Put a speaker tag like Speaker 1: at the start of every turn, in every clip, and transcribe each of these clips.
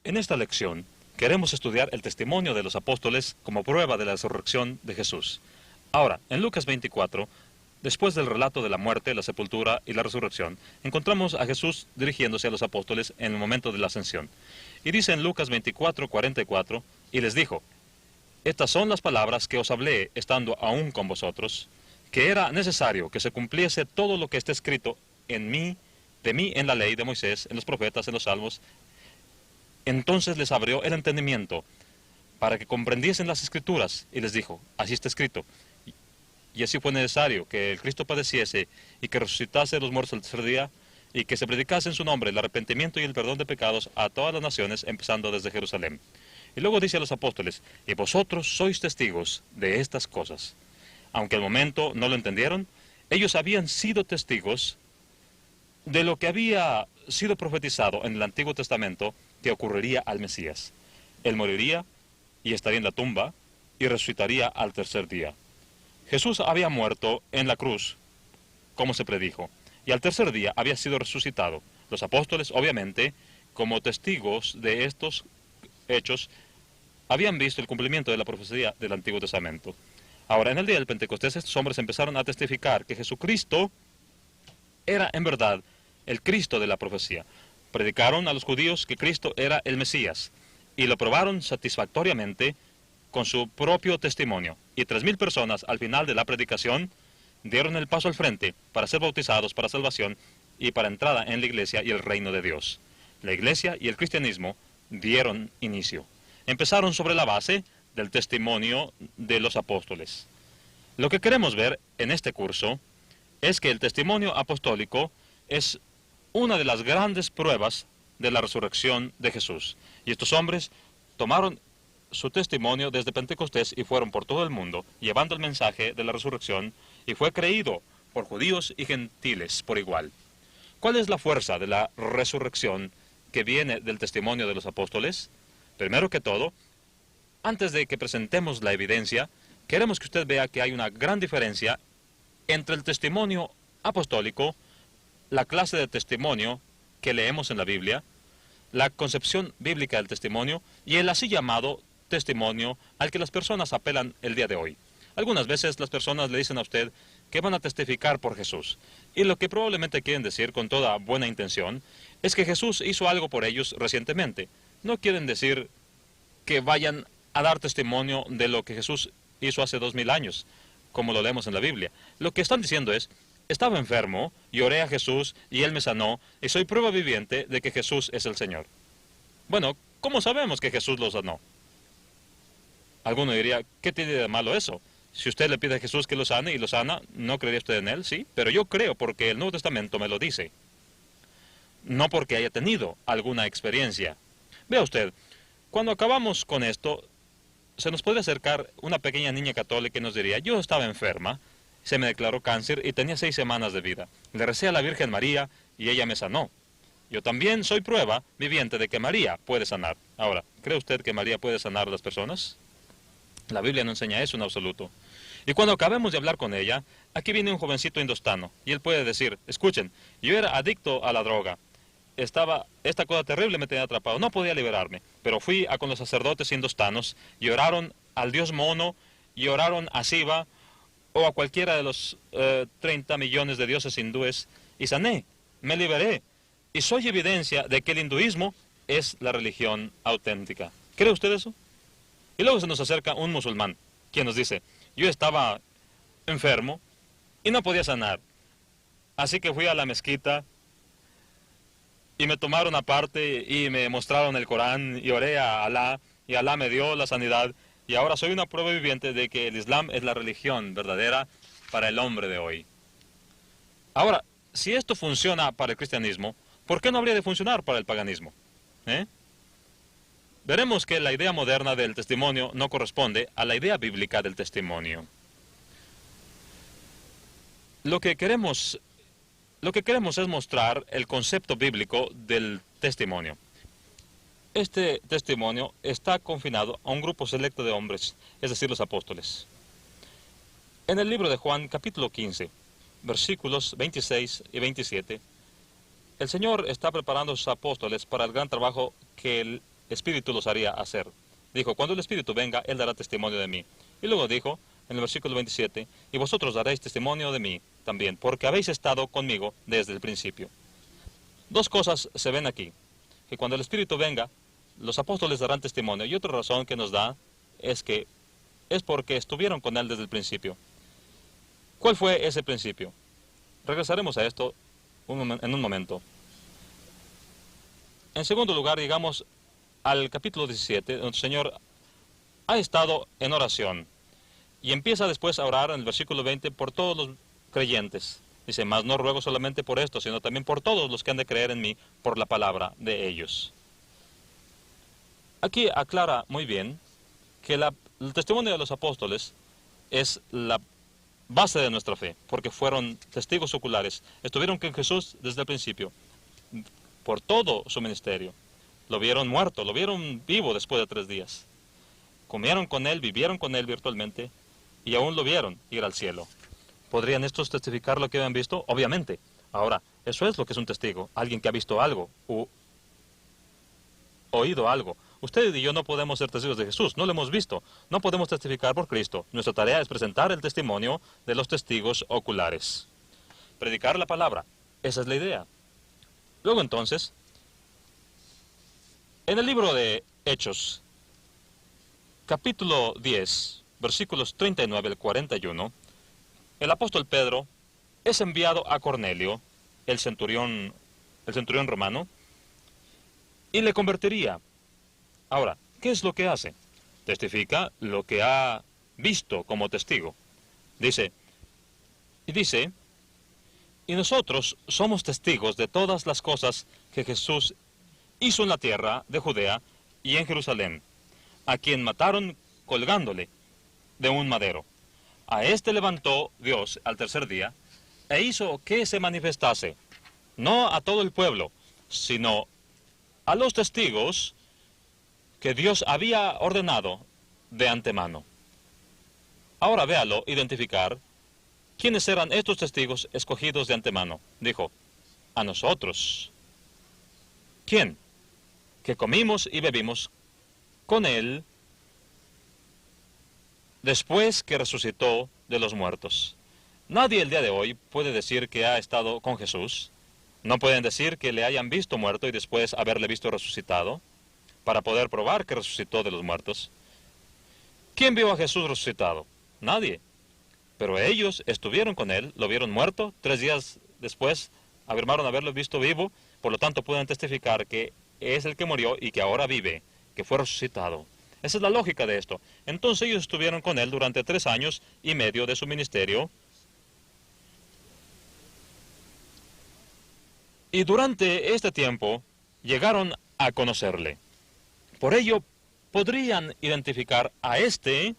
Speaker 1: En esta lección queremos estudiar el testimonio de los apóstoles como prueba de la resurrección de Jesús. Ahora, en Lucas 24, después del relato de la muerte, la sepultura y la resurrección, encontramos a Jesús dirigiéndose a los apóstoles en el momento de la ascensión. Y dice en Lucas 24, 44, y les dijo: Estas son las palabras que os hablé estando aún con vosotros, que era necesario que se cumpliese todo lo que está escrito en mí, de mí en la ley de Moisés, en los profetas, en los salmos. Entonces les abrió el entendimiento para que comprendiesen las Escrituras, y les dijo: Así está escrito. Y así fue necesario que el Cristo padeciese y que resucitase de los muertos al tercer día, y que se predicase en su nombre el arrepentimiento y el perdón de pecados a todas las naciones, empezando desde Jerusalén. Y luego dice a los apóstoles: Y vosotros sois testigos de estas cosas. Aunque al momento no lo entendieron, ellos habían sido testigos de lo que había sido profetizado en el Antiguo Testamento que ocurriría al Mesías. Él moriría y estaría en la tumba y resucitaría al tercer día. Jesús había muerto en la cruz, como se predijo, y al tercer día había sido resucitado. Los apóstoles, obviamente, como testigos de estos hechos, habían visto el cumplimiento de la profecía del Antiguo Testamento. Ahora, en el día del Pentecostés, estos hombres empezaron a testificar que Jesucristo era en verdad el Cristo de la profecía. Predicaron a los judíos que Cristo era el Mesías, y lo probaron satisfactoriamente con su propio testimonio. Y 3,000 personas al final de la predicación dieron el paso al frente para ser bautizados para salvación y para entrada en la iglesia y el reino de Dios. La iglesia y el cristianismo dieron inicio. Empezaron sobre la base del testimonio de los apóstoles. Lo que queremos ver en este curso es que el testimonio apostólico es una de las grandes pruebas de la resurrección de Jesús. Y estos hombres tomaron su testimonio desde Pentecostés y fueron por todo el mundo llevando el mensaje de la resurrección, y fue creído por judíos y gentiles por igual. ¿Cuál es la fuerza de la resurrección que viene del testimonio de los apóstoles? Primero que todo, antes de que presentemos la evidencia, queremos que usted vea que hay una gran diferencia entre el testimonio apostólico, la clase de testimonio que leemos en la Biblia, la concepción bíblica del testimonio y el así llamado testimonio al que las personas apelan el día de hoy. Algunas veces las personas le dicen a usted que van a testificar por Jesús, y lo que probablemente quieren decir con toda buena intención es que Jesús hizo algo por ellos recientemente. No quieren decir que vayan a dar testimonio de lo que Jesús hizo hace 2000 años, como lo leemos en la Biblia. Lo que están diciendo es: estaba enfermo y oré a Jesús y Él me sanó, y soy prueba viviente de que Jesús es el Señor. Bueno, ¿cómo sabemos que Jesús lo sanó? Alguno diría: ¿qué tiene de malo eso? Si usted le pide a Jesús que lo sane y lo sana, ¿no creería usted en Él? Sí, pero yo creo porque el Nuevo Testamento me lo dice. No porque haya tenido alguna experiencia. Vea usted, cuando acabamos con esto, se nos podría acercar una pequeña niña católica y nos diría: yo estaba enferma, se me declaró cáncer y tenía 6 semanas de vida. Le recé a la Virgen María y ella me sanó. Yo también soy prueba viviente de que María puede sanar. Ahora, ¿cree usted que María puede sanar a las personas? La Biblia no enseña eso en absoluto. Y cuando acabemos de hablar con ella, aquí viene un jovencito indostano, y él puede decir: escuchen, yo era adicto a la droga. Esta cosa terrible me tenía atrapado, no podía liberarme, pero fui a con los sacerdotes indostanos y oraron al dios Mono, y oraron a Shiva, o a cualquiera de los 30 millones de dioses hindúes, y sané, me liberé, y soy evidencia de que el hinduismo es la religión auténtica. ¿Cree usted eso? Y luego se nos acerca un musulmán, quien nos dice: yo estaba enfermo y no podía sanar, así que fui a la mezquita y me tomaron aparte y me mostraron el Corán y oré a Alá, y Alá me dio la sanidad, y ahora soy una prueba viviente de que el Islam es la religión verdadera para el hombre de hoy. Ahora, si esto funciona para el cristianismo, ¿por qué no habría de funcionar para el paganismo? Veremos que la idea moderna del testimonio no corresponde a la idea bíblica del testimonio. Lo que queremos es mostrar el concepto bíblico del testimonio. Este testimonio está confinado a un grupo selecto de hombres, es decir, los apóstoles. En el libro de Juan, capítulo 15, versículos 26 y 27, el Señor está preparando a sus apóstoles para el gran trabajo que Espíritu los haría hacer. Dijo, cuando el Espíritu venga, Él dará testimonio de mí. Y luego dijo, en el versículo 27, y vosotros daréis testimonio de mí también, porque habéis estado conmigo desde el principio. Dos cosas se ven aquí, que cuando el Espíritu venga, los apóstoles darán testimonio, y otra razón que nos da es que es porque estuvieron con Él desde el principio. ¿Cuál fue ese principio? Regresaremos a esto en un momento. En segundo lugar, llegamos al capítulo 17, donde el Señor ha estado en oración. Y empieza después a orar en el versículo 20 por todos los creyentes. Dice, mas no ruego solamente por esto, sino también por todos los que han de creer en mí por la palabra de ellos. Aquí aclara muy bien que el testimonio de los apóstoles es la base de nuestra fe, porque fueron testigos oculares. Estuvieron con Jesús desde el principio, por todo su ministerio. Lo vieron muerto, lo vieron vivo después de 3 días. Comieron con Él, vivieron con Él virtualmente, y aún lo vieron ir al cielo. ¿Podrían estos testificar lo que habían visto? Obviamente. Ahora, eso es lo que es un testigo, alguien que ha visto algo, o oído algo. Usted y yo no podemos ser testigos de Jesús, no lo hemos visto, no podemos testificar por Cristo. Nuestra tarea es presentar el testimonio de los testigos oculares. Predicar la palabra, esa es la idea. Luego entonces, en el libro de Hechos, capítulo 10, versículos 39 al 41, el apóstol Pedro es enviado a Cornelio, el centurión romano, y le convertiría. Ahora, ¿qué es lo que hace? Testifica lo que ha visto como testigo. Dice, y nosotros somos testigos de todas las cosas que Jesús hizo en la tierra de Judea y en Jerusalén, a quien mataron colgándole de un madero. A éste levantó Dios al tercer día e hizo que se manifestase, no a todo el pueblo, sino a los testigos que Dios había ordenado de antemano. Ahora véalo identificar quiénes eran estos testigos escogidos de antemano. Dijo, a nosotros. ¿Quién? Que comimos y bebimos con Él después que resucitó de los muertos. Nadie el día de hoy puede decir que ha estado con Jesús. No pueden decir que le hayan visto muerto y después haberle visto resucitado, para poder probar que resucitó de los muertos. ¿Quién vio a Jesús resucitado? Nadie. Pero ellos estuvieron con Él, lo vieron muerto, 3 días después afirmaron haberlo visto vivo, por lo tanto pueden testificar que es el que murió y que ahora vive, que fue resucitado. Esa es la lógica de esto. Entonces ellos estuvieron con Él durante 3 años y medio de su ministerio. Y durante este tiempo llegaron a conocerle. Por ello, podrían identificar a este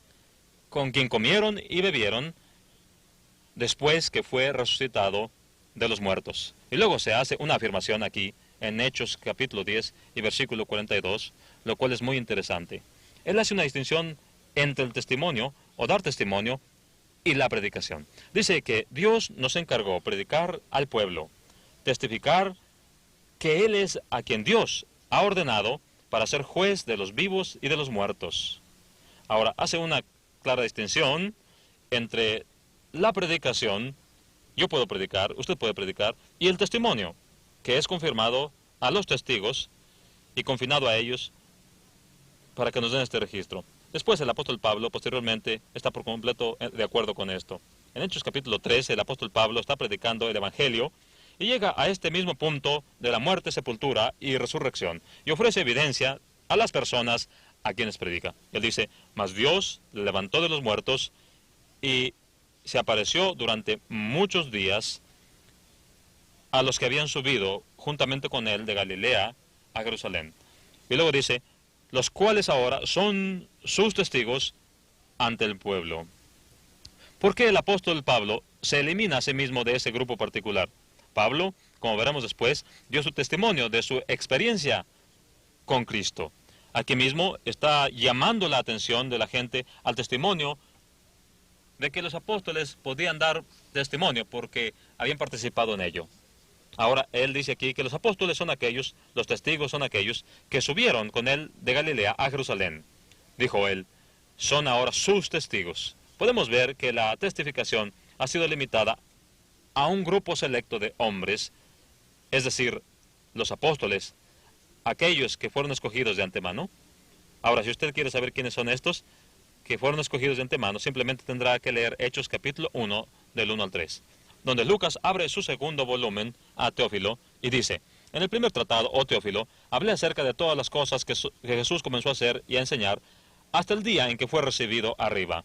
Speaker 1: con quien comieron y bebieron después que fue resucitado de los muertos. Y luego se hace una afirmación aquí en Hechos capítulo 10 y versículo 42, lo cual es muy interesante. Él hace una distinción entre el testimonio o dar testimonio y la predicación. Dice que Dios nos encargó predicar al pueblo, testificar que Él es a quien Dios ha ordenado para ser juez de los vivos y de los muertos. Ahora, hace una clara distinción entre la predicación, yo puedo predicar, usted puede predicar, y el testimonio, que es confirmado a los testigos y confinado a ellos para que nos den este registro. Después el apóstol Pablo, posteriormente, está por completo de acuerdo con esto. En Hechos capítulo 13, el apóstol Pablo está predicando el Evangelio y llega a este mismo punto de la muerte, sepultura y resurrección, y ofrece evidencia a las personas a quienes predica. Él dice, mas Dios le levantó de los muertos y se apareció durante muchos días a los que habían subido juntamente con él de Galilea a Jerusalén. Y luego dice, los cuales ahora son sus testigos ante el pueblo. ¿Por qué el apóstol Pablo se elimina a sí mismo de ese grupo particular? Pablo, como veremos después, dio su testimonio de su experiencia con Cristo. Aquí mismo está llamando la atención de la gente al testimonio de que los apóstoles podían dar testimonio porque habían participado en ello. Ahora, él dice aquí que los apóstoles son aquellos, los testigos son aquellos que subieron con él de Galilea a Jerusalén. Dijo él, son ahora sus testigos. Podemos ver que la testificación ha sido limitada a un grupo selecto de hombres, es decir, los apóstoles, aquellos que fueron escogidos de antemano. Ahora, si usted quiere saber quiénes son estos que fueron escogidos de antemano, simplemente tendrá que leer Hechos capítulo 1, del 1 al 3, donde Lucas abre su segundo volumen a Teófilo y dice, en el primer tratado, oh Teófilo, hablé acerca de todas las cosas que Jesús comenzó a hacer y a enseñar hasta el día en que fue recibido arriba,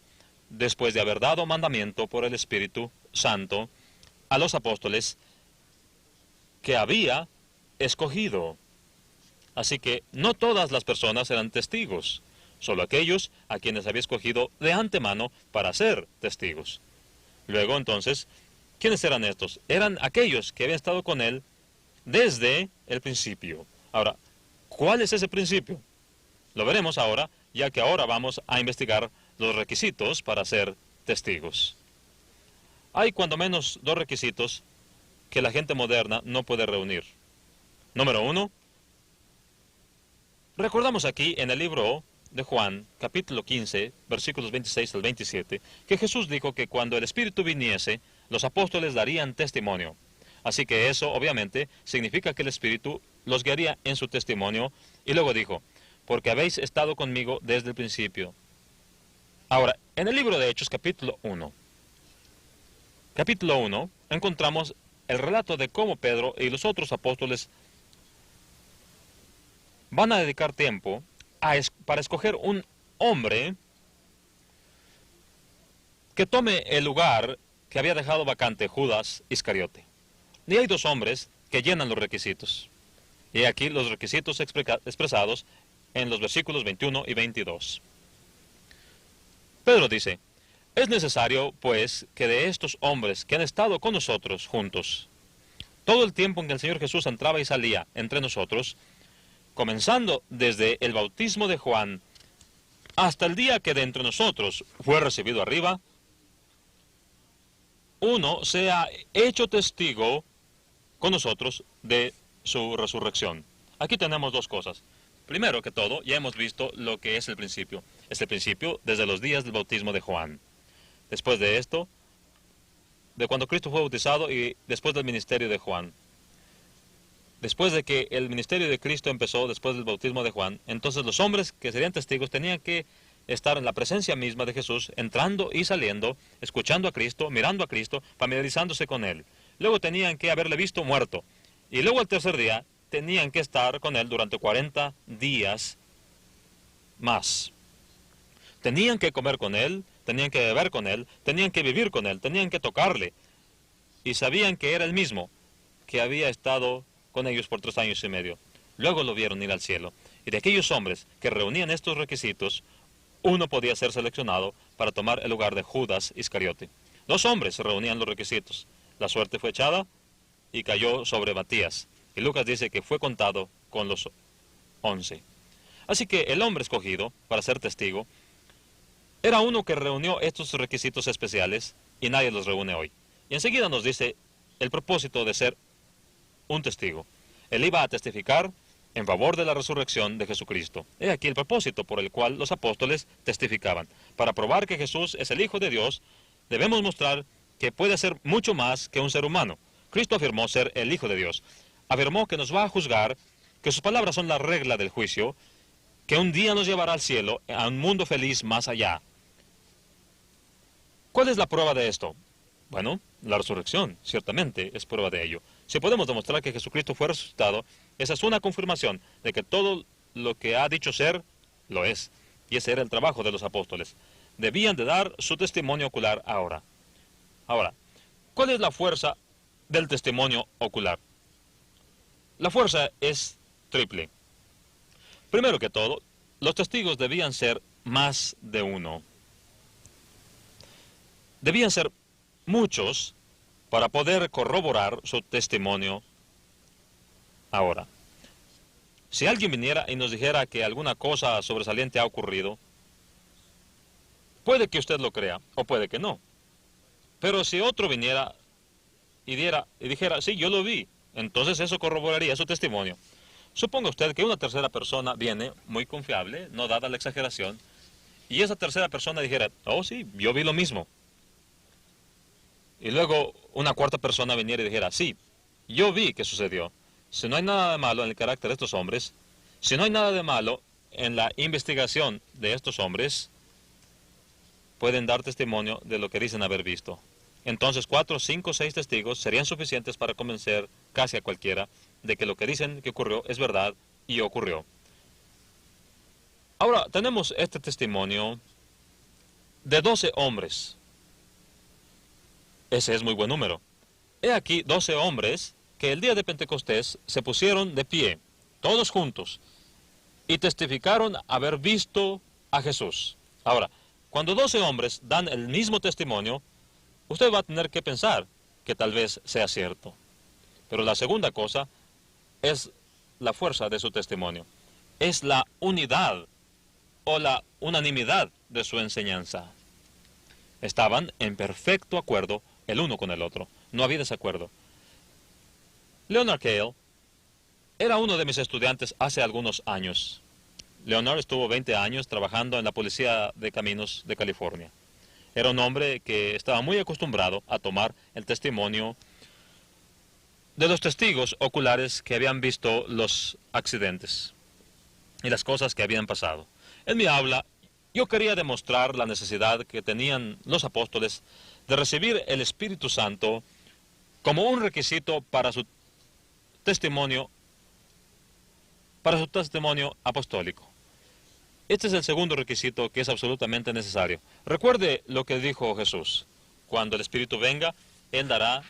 Speaker 1: después de haber dado mandamiento por el Espíritu Santo a los apóstoles que había escogido. Así que no todas las personas eran testigos, solo aquellos a quienes había escogido de antemano para ser testigos. Luego, entonces, ¿quiénes eran estos? Eran aquellos que habían estado con él desde el principio. Ahora, ¿cuál es ese principio? Lo veremos ahora, ya que ahora vamos a investigar los requisitos para ser testigos. Hay cuando menos dos requisitos que la gente moderna no puede reunir. Número 1, recordamos aquí en el libro de Juan, capítulo 15, versículos 26 al 27, que Jesús dijo que cuando el Espíritu viniese, los apóstoles darían testimonio. Así que eso, obviamente, significa que el Espíritu los guiaría en su testimonio. Y luego dijo, porque habéis estado conmigo desde el principio. Ahora, en el libro de Hechos, capítulo 1, encontramos el relato de cómo Pedro y los otros apóstoles van a dedicar tiempo para escoger un hombre que tome el lugar que había dejado vacante Judas Iscariote. Y hay dos hombres que llenan los requisitos. Y aquí los requisitos expresados en los versículos 21 y 22. Pedro dice, es necesario, pues, que de estos hombres que han estado con nosotros juntos, todo el tiempo en que el Señor Jesús entraba y salía entre nosotros, comenzando desde el bautismo de Juan hasta el día que de entre nosotros fue recibido arriba, uno sea hecho testigo con nosotros de su resurrección. Aquí tenemos dos cosas. Primero que todo, ya hemos visto lo que es el principio. Es el principio desde los días del bautismo de Juan. Después de esto, de cuando Cristo fue bautizado y después del ministerio de Juan. Después de que el ministerio de Cristo empezó después del bautismo de Juan, entonces los hombres que serían testigos tenían que estar en la presencia misma de Jesús, entrando y saliendo, escuchando a Cristo, mirando a Cristo, familiarizándose con Él. Luego tenían que haberle visto muerto. Y luego al tercer día tenían que estar con Él durante 40 días más. Tenían que comer con Él, tenían que beber con Él, tenían que vivir con Él, tenían que tocarle. Y sabían que era el mismo que había estado con ellos por 3 años y medio. Luego lo vieron ir al cielo. Y de aquellos hombres que reunían estos requisitos, uno podía ser seleccionado para tomar el lugar de Judas Iscariote. 2 hombres reunían los requisitos. La suerte fue echada y cayó sobre Matías. Y Lucas dice que fue contado con los 11. Así que el hombre escogido para ser testigo era uno que reunió estos requisitos especiales y nadie los reúne hoy. Y enseguida nos dice el propósito de ser un testigo. Él iba a testificar en favor de la resurrección de Jesucristo. He aquí el propósito por el cual los apóstoles testificaban. Para probar que Jesús es el Hijo de Dios, debemos mostrar que puede ser mucho más que un ser humano. Cristo afirmó ser el Hijo de Dios. Afirmó que nos va a juzgar, que sus palabras son la regla del juicio, que un día nos llevará al cielo, a un mundo feliz más allá. ¿Cuál es la prueba de esto? Bueno, la resurrección, ciertamente, es prueba de ello. Si podemos demostrar que Jesucristo fue resucitado, esa es una confirmación de que todo lo que ha dicho ser, lo es. Y ese era el trabajo de los apóstoles. Debían de dar su testimonio ocular ahora. Ahora, ¿cuál es la fuerza del testimonio ocular? La fuerza es triple. Primero que todo, los testigos debían ser más de uno. Debían ser muchos para poder corroborar su testimonio ahora. Si alguien viniera y nos dijera que alguna cosa sobresaliente ha ocurrido, puede que usted lo crea o puede que no. Pero si otro viniera y dijera, sí, yo lo vi, entonces eso corroboraría su testimonio. Suponga usted que una tercera persona viene, muy confiable, no dada la exageración, y esa tercera persona dijera, oh sí, yo vi lo mismo. Y luego una cuarta persona viniera y dijera, sí, yo vi que sucedió. Si no hay nada de malo en el carácter de estos hombres, si no hay nada de malo en la investigación de estos hombres, pueden dar testimonio de lo que dicen haber visto. Entonces 4, 5, 6 testigos serían suficientes para convencer casi a cualquiera de que lo que dicen que ocurrió es verdad y ocurrió. Ahora, tenemos este testimonio de 12 hombres. Ese es muy buen número. He aquí 12 hombres que el día de Pentecostés se pusieron de pie, todos juntos, y testificaron haber visto a Jesús. Ahora, cuando 12 hombres dan el mismo testimonio, usted va a tener que pensar que tal vez sea cierto. Pero la segunda cosa es la fuerza de su testimonio. Es la unidad o la unanimidad de su enseñanza. Estaban en perfecto acuerdo el uno con el otro. No había desacuerdo. Leonard Cale era uno de mis estudiantes hace algunos años. Leonard estuvo 20 años trabajando en la Policía de Caminos de California. Era un hombre que estaba muy acostumbrado a tomar el testimonio de los testigos oculares que habían visto los accidentes y las cosas que habían pasado. En mi aula, yo quería demostrar la necesidad que tenían los apóstoles de recibir el Espíritu Santo como un requisito para su testimonio apostólico. Este es el segundo requisito que es absolutamente necesario. Recuerde lo que dijo Jesús. Cuando el Espíritu venga, Él dará,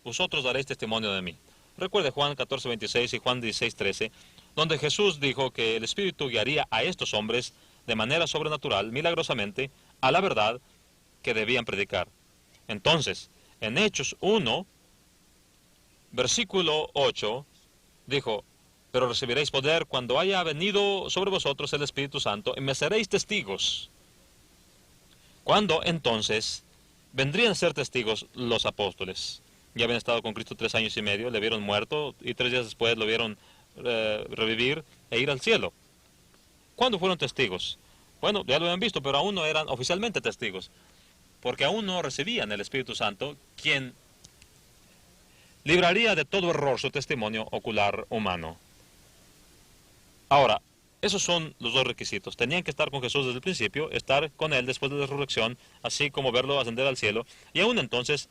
Speaker 1: vosotros daréis testimonio de mí. Recuerde Juan 14:26 y Juan 16:13, donde Jesús dijo que el Espíritu guiaría a estos hombres de manera sobrenatural, milagrosamente, a la verdad que debían predicar. Entonces, en Hechos 1, versículo 8, dijo, pero recibiréis poder cuando haya venido sobre vosotros el Espíritu Santo y me seréis testigos. ¿Cuándo entonces vendrían a ser testigos los apóstoles? Ya habían estado con Cristo 3 años y medio, le vieron muerto y 3 días después lo vieron revivir e ir al cielo. ¿Cuándo fueron testigos? Bueno, ya lo habían visto, pero aún no eran oficialmente testigos, porque aún no recibían el Espíritu Santo, quien libraría de todo error su testimonio ocular humano. Ahora, esos son los dos requisitos. Tenían que estar con Jesús desde el principio, estar con Él después de la resurrección, así como verlo ascender al cielo. Y aún entonces,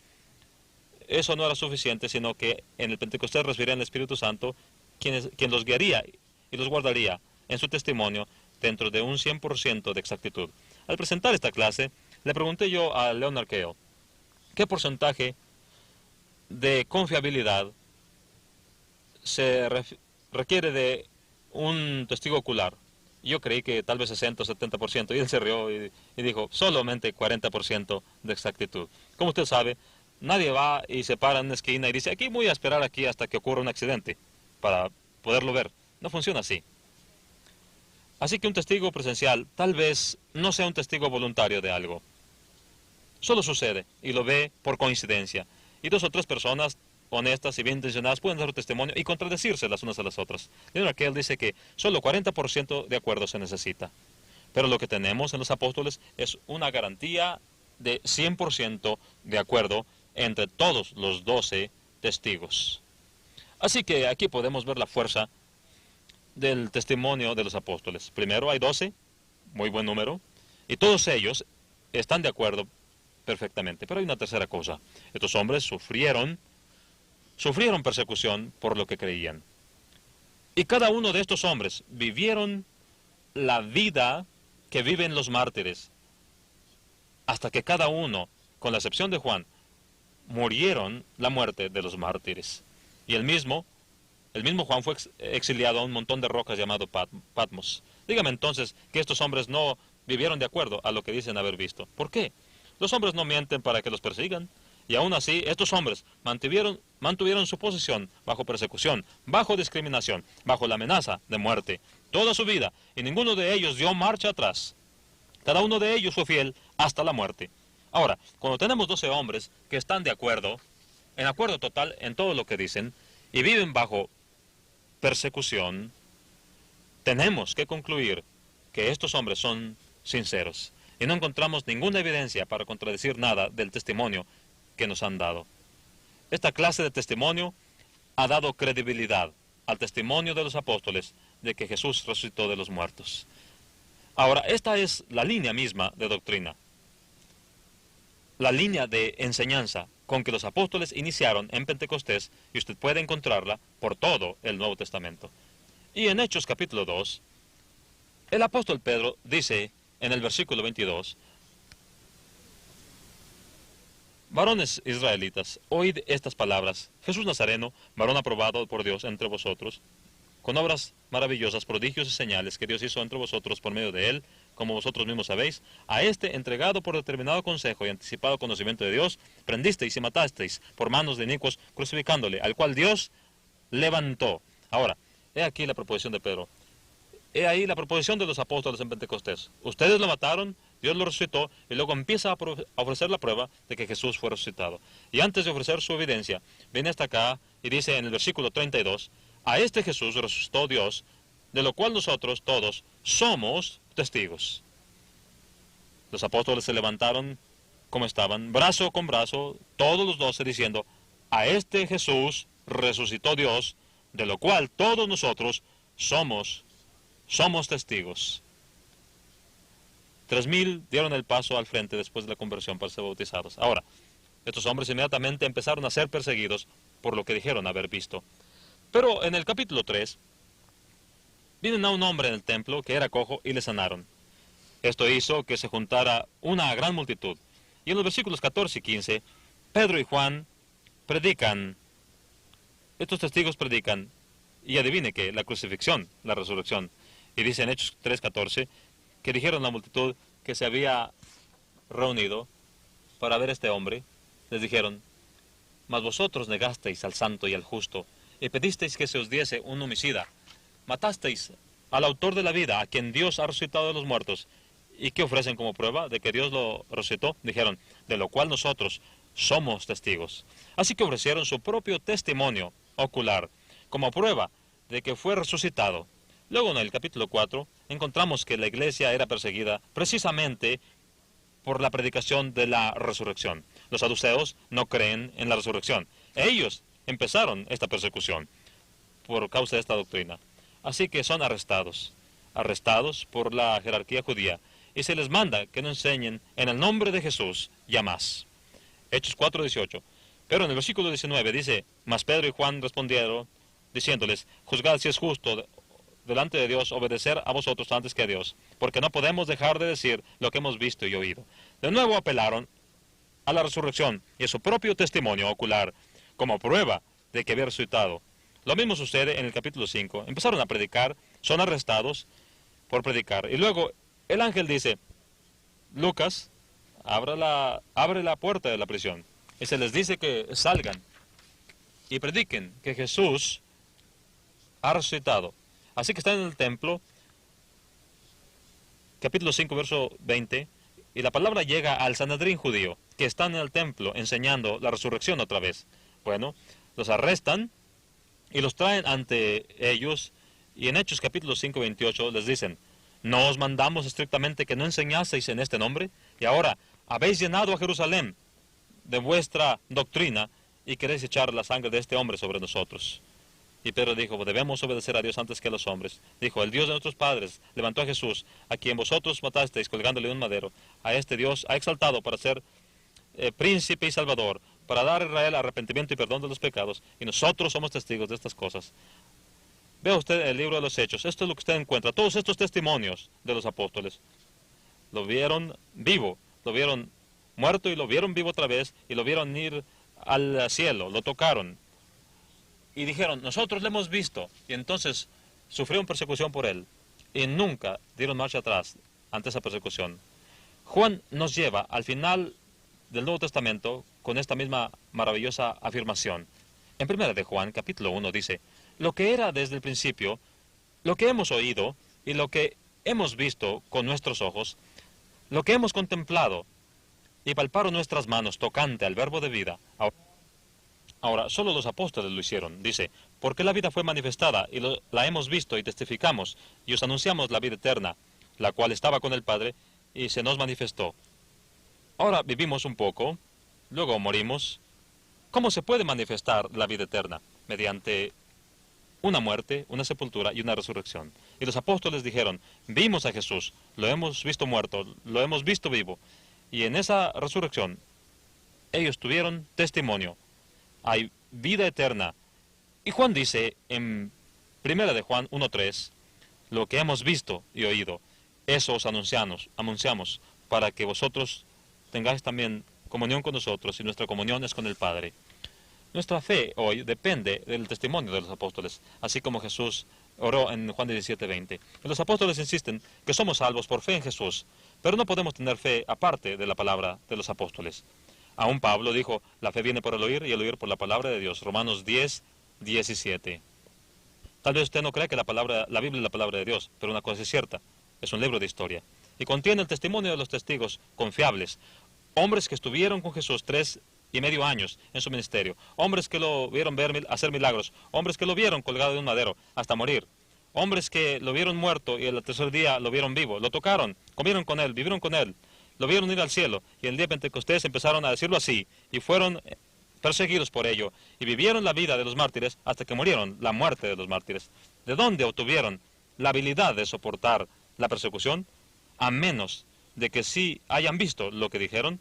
Speaker 1: eso no era suficiente, sino que en el Pentecostés recibirían el Espíritu Santo, quien los guiaría y los guardaría en su testimonio dentro de un 100% de exactitud. Al presentar esta clase, le pregunté yo a Leonard Cale, ¿qué porcentaje de confiabilidad se requiere de un testigo ocular? Yo creí que tal vez 60 o 70%, y él se rió y dijo, solamente 40% de exactitud. Como usted sabe, nadie va y se para en una esquina y dice, aquí voy a esperar aquí hasta que ocurra un accidente para poderlo ver. No funciona así. Así que un testigo presencial tal vez no sea un testigo voluntario de algo. Solo sucede y lo ve por coincidencia. Y 2 o 3 personas honestas y bien intencionadas pueden dar testimonio y contradecirse las unas a las otras. Leonard Cale dice que solo 40% de acuerdo se necesita. Pero lo que tenemos en los apóstoles es una garantía de 100% de acuerdo entre todos los 12 testigos. Así que aquí podemos ver la fuerza del testimonio de los apóstoles. Primero hay 12, muy buen número, y todos ellos están de acuerdo perfectamente. Pero hay una tercera cosa. Estos hombres sufrieron persecución por lo que creían. Y cada uno de estos hombres vivieron la vida que viven los mártires, hasta que cada uno, con la excepción de Juan, murieron la muerte de los mártires. Y el mismo Juan fue exiliado a un montón de rocas llamado Patmos. Dígame entonces que estos hombres no vivieron de acuerdo a lo que dicen haber visto. ¿Por qué? Los hombres no mienten para que los persigan. Y aún así, estos hombres mantuvieron su posición bajo persecución, bajo discriminación, bajo la amenaza de muerte, toda su vida, y ninguno de ellos dio marcha atrás. Cada uno de ellos fue fiel hasta la muerte. Ahora, cuando tenemos 12 hombres que están de acuerdo, en acuerdo total en todo lo que dicen, y viven bajo persecución, tenemos que concluir que estos hombres son sinceros y no encontramos ninguna evidencia para contradecir nada del testimonio que nos han dado. Esta clase de testimonio ha dado credibilidad al testimonio de los apóstoles de que Jesús resucitó de los muertos. Ahora, esta es la línea misma de doctrina, la línea de enseñanza con que los apóstoles iniciaron en Pentecostés, y usted puede encontrarla por todo el Nuevo Testamento. Y en Hechos capítulo 2, el apóstol Pedro dice en el versículo 22, varones israelitas, oíd estas palabras, Jesús Nazareno, varón aprobado por Dios entre vosotros, con obras maravillosas, prodigios y señales que Dios hizo entre vosotros por medio de él, como vosotros mismos sabéis, a este entregado por determinado consejo y anticipado conocimiento de Dios, prendisteis y matasteis por manos de inicuos, crucificándole, al cual Dios levantó. Ahora, he aquí la proposición de Pedro. He ahí la proposición de los apóstoles en Pentecostés. Ustedes lo mataron, Dios lo resucitó, y luego empieza a ofrecer la prueba de que Jesús fue resucitado. Y antes de ofrecer su evidencia, viene hasta acá y dice en el versículo 32, a este Jesús resucitó Dios, de lo cual nosotros todos somos testigos. Los apóstoles se levantaron como estaban, brazo con brazo, todos los 12 diciendo, a este Jesús resucitó Dios, de lo cual todos nosotros somos testigos. 3,000 dieron el paso al frente después de la conversión para ser bautizados. Ahora, estos hombres inmediatamente empezaron a ser perseguidos por lo que dijeron haber visto. Pero en el capítulo 3, vienen a un hombre en el templo que era cojo y le sanaron. Esto hizo que se juntara una gran multitud. Y en los versículos 14 y 15, Pedro y Juan predican, estos testigos predican, y adivine que la crucifixión, la resurrección. Y dice en Hechos 3:14, que dijeron a la multitud que se había reunido para ver a este hombre, les dijeron, mas vosotros negasteis al santo y al justo, y pedisteis que se os diese un homicida. Matasteis al autor de la vida, a quien Dios ha resucitado de los muertos. ¿Y qué ofrecen como prueba de que Dios lo resucitó? Dijeron, de lo cual nosotros somos testigos. Así que ofrecieron su propio testimonio ocular como prueba de que fue resucitado. Luego en el capítulo 4 encontramos que la iglesia era perseguida precisamente por la predicación de la resurrección. Los saduceos no creen en la resurrección. Ellos empezaron esta persecución por causa de esta doctrina. Así que son arrestados por la jerarquía judía, y se les manda que no enseñen en el nombre de Jesús ya más. Hechos 4:18. Pero en el versículo 19 dice, mas Pedro y Juan respondieron, diciéndoles, juzgad si es justo delante de Dios obedecer a vosotros antes que a Dios, porque no podemos dejar de decir lo que hemos visto y oído. De nuevo apelaron a la resurrección y a su propio testimonio ocular como prueba de que había resucitado. Lo mismo sucede en el capítulo 5. Empezaron a predicar, son arrestados por predicar. Y luego el ángel dice, Lucas, abre la puerta de la prisión. Y se les dice que salgan y prediquen que Jesús ha resucitado. Así que están en el templo, capítulo 5, verso 20, y la palabra llega al Sanedrín judío, que están en el templo enseñando la resurrección otra vez. Bueno, los arrestan y los traen ante ellos, y en Hechos capítulo 5, 28 les dicen, ¿no os mandamos estrictamente que no enseñaseis en este nombre? Y ahora habéis llenado a Jerusalén de vuestra doctrina y queréis echar la sangre de este hombre sobre nosotros. Y Pedro dijo, debemos obedecer a Dios antes que a los hombres. Dijo, el Dios de nuestros padres levantó a Jesús, a quien vosotros matasteis colgándole en un madero. A este Dios ha exaltado para ser príncipe y salvador, para dar a Israel arrepentimiento y perdón de los pecados. Y nosotros somos testigos de estas cosas. Vea usted el libro de los Hechos. Esto es lo que usted encuentra. Todos estos testimonios de los apóstoles. Lo vieron vivo, lo vieron muerto y lo vieron vivo otra vez, y lo vieron ir al cielo, lo tocaron. Y dijeron, nosotros le hemos visto. Y entonces sufrieron persecución por él. Y nunca dieron marcha atrás ante esa persecución. Juan nos lleva al final del Nuevo Testamento con esta misma maravillosa afirmación. En 1 de Juan, capítulo 1, dice, lo que era desde el principio, lo que hemos oído y lo que hemos visto con nuestros ojos, lo que hemos contemplado y palparon nuestras manos tocante al verbo de vida. Ahora, solo los apóstoles lo hicieron. Dice, porque la vida fue manifestada y la hemos visto y testificamos y os anunciamos la vida eterna, la cual estaba con el Padre y se nos manifestó. Ahora vivimos un poco, luego morimos. ¿Cómo se puede manifestar la vida eterna? Mediante una muerte, una sepultura y una resurrección. Y los apóstoles dijeron, vimos a Jesús, lo hemos visto muerto, lo hemos visto vivo. Y en esa resurrección, ellos tuvieron testimonio. Hay vida eterna. Y Juan dice en 1 de Juan 1:3, lo que hemos visto y oído, eso os anunciamos, para que vosotros tengáis también comunión con nosotros, y nuestra comunión es con el Padre. Nuestra fe hoy depende del testimonio de los apóstoles, así como Jesús oró en Juan 17:20. Los apóstoles insisten que somos salvos por fe en Jesús, pero no podemos tener fe aparte de la palabra de los apóstoles. Aún Pablo dijo, la fe viene por el oír y el oír por la palabra de Dios. Romanos 10:17. Tal vez usted no cree que la Biblia es la palabra de Dios, pero una cosa es cierta, es un libro de historia. Y contiene el testimonio de los testigos confiables, hombres que estuvieron con Jesús 3,5 años en su ministerio, hombres que lo vieron hacer milagros, hombres que lo vieron colgado de un madero hasta morir, hombres que lo vieron muerto y el tercer día lo vieron vivo, lo tocaron, comieron con él, vivieron con él, lo vieron ir al cielo, y el día de Pentecostés empezaron a decirlo así, y fueron perseguidos por ello, y vivieron la vida de los mártires hasta que murieron, la muerte de los mártires. ¿De dónde obtuvieron la habilidad de soportar la persecución? A menos de que sí hayan visto lo que dijeron.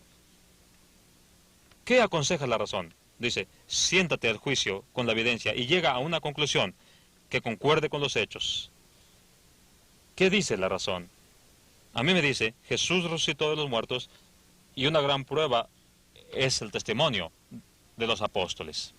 Speaker 1: ¿Qué aconseja la razón? Dice, siéntate al juicio con la evidencia y llega a una conclusión que concuerde con los hechos. ¿Qué dice la razón? A mí me dice, Jesús resucitó de los muertos y una gran prueba es el testimonio de los apóstoles.